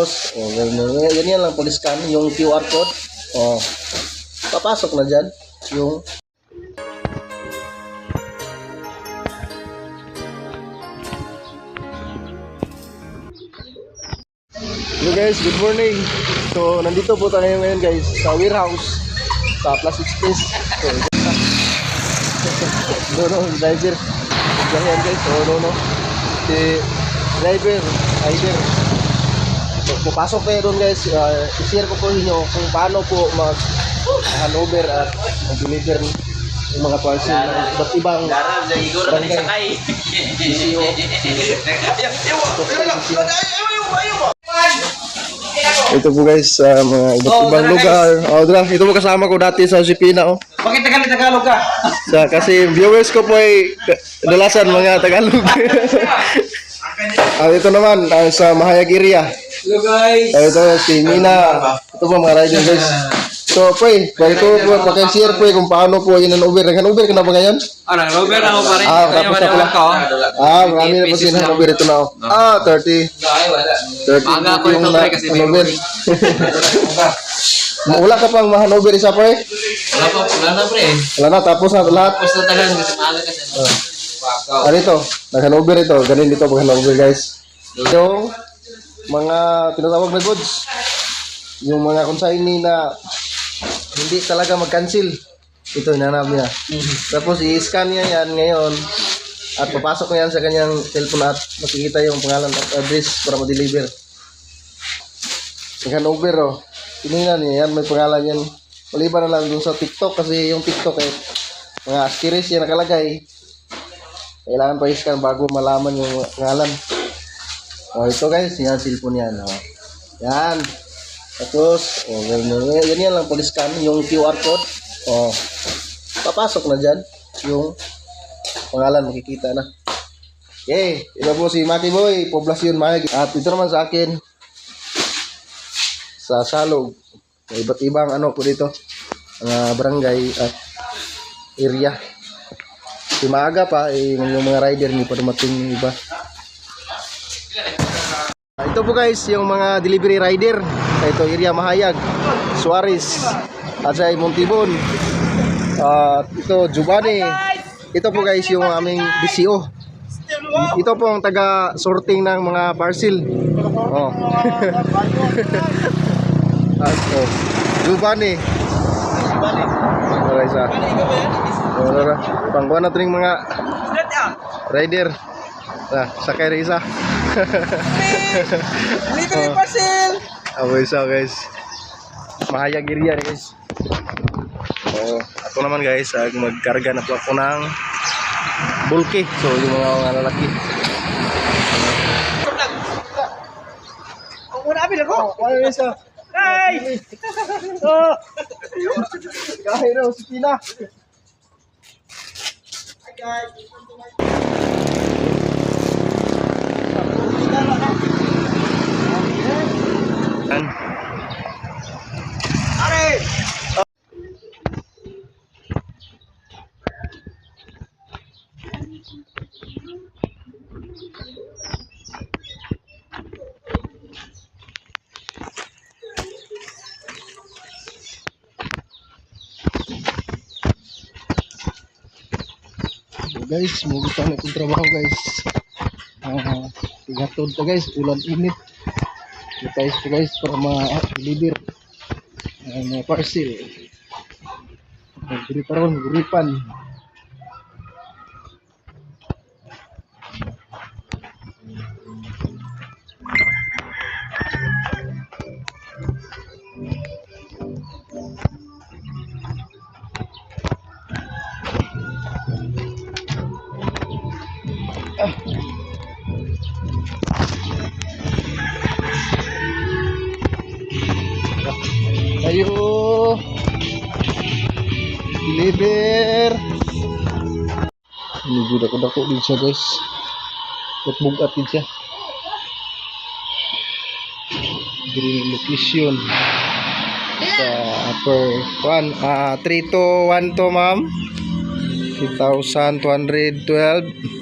Tapos, ganyan lang, police scan, yung QR code. Oh, papasok na dyan yung Hello guys, good morning. So, nandito po tayo ngayon guys sa warehouse sa plastic space. So, no, driver. Ganyan guys, si driver. So, papasok kayo doon guys. I-share ko po inyo kung paano po mag-handover at mag-deliver yung mga parcel ng iba't ibang barangay. DCO. Ito po guys, mga iba't ibang lugar. Ito po kasama ko dati sa Josepina. Bakit Tagalog ka? Kasi viewers ko po ay kadalasan mga Tagalog. Ito naman, sa Mahayag area. Hello guys. Ito si Mina. Ito po mga rider guys. So po balik ko po, pag-share po kung paano po yun over. Nag-over ka na ba ngayon? Nag-over na ako pa rin. Tapos na pala. Marami na po siya over ito na. 30. 30 Maaga ako yung ito pre kasi may over. Wala ka pang ma-handover isa pre? Wala na pre. Wala na, tapos na lahat. Tapos na tagal kasi maaga kasi. Ano ito? Nag-handover ito. Ganun dito pag-handover guys. Yung mga tinatawag na goods. Yung mga consignee na hindi talaga mag-cancel. Ito, hinanap niya. Tapos i-scan niya yan ngayon at papasok niya yan sa kanyang cellphone at makikita yung pangalan at address para ma-deliver. Nag-handover Tinignan niya yan, may pangalan yan. Maliban na lang dun sa TikTok kasi yung TikTok mga asterisks yan nakalagay. Kailangan pa i-scan bago malaman yung pangalan. Ito guys, yan cellphone yan. Yan. Tapos, ganyan lang police scan, yung QR code. Papasok na dyan yung pangalan, makikita na. Okay, ito po si Maki Boy, Poblacion Mahayag. At ito naman sa akin, sa Salog. Iba't ibang po dito, barangay at area. Si maaga pa, yung mga rider, hindi pa dumating yung iba. Ito po guys, yung mga delivery rider. Ito, area Mahayag, Suarez, at sa Montibon. Ito, Jubani. Ito po guys, yung aming DCO. Ito po ang taga-sorting ng mga parcel. Jubani. Alright, pangkuhan na ito yung mga rider. Sakay rin isa. Dito yung parcel. Isa guys. Mahayag area guys. Ako naman guys, magkarga na po ako ng bulky. So yung mga lalaki. Muna apil ako. Ano isa? Hey! Kahit raw si Tina. Guys, mugutan na itong trabaho guys. Tigatod na guys, ulan init. Guys po guys para ma-deliver mga parcel. Guripan. Ayo deliver. Ini budak-budak din siya guys. Bugat din siya. Green location sa upper 3 to 1 to ma'am. 3,212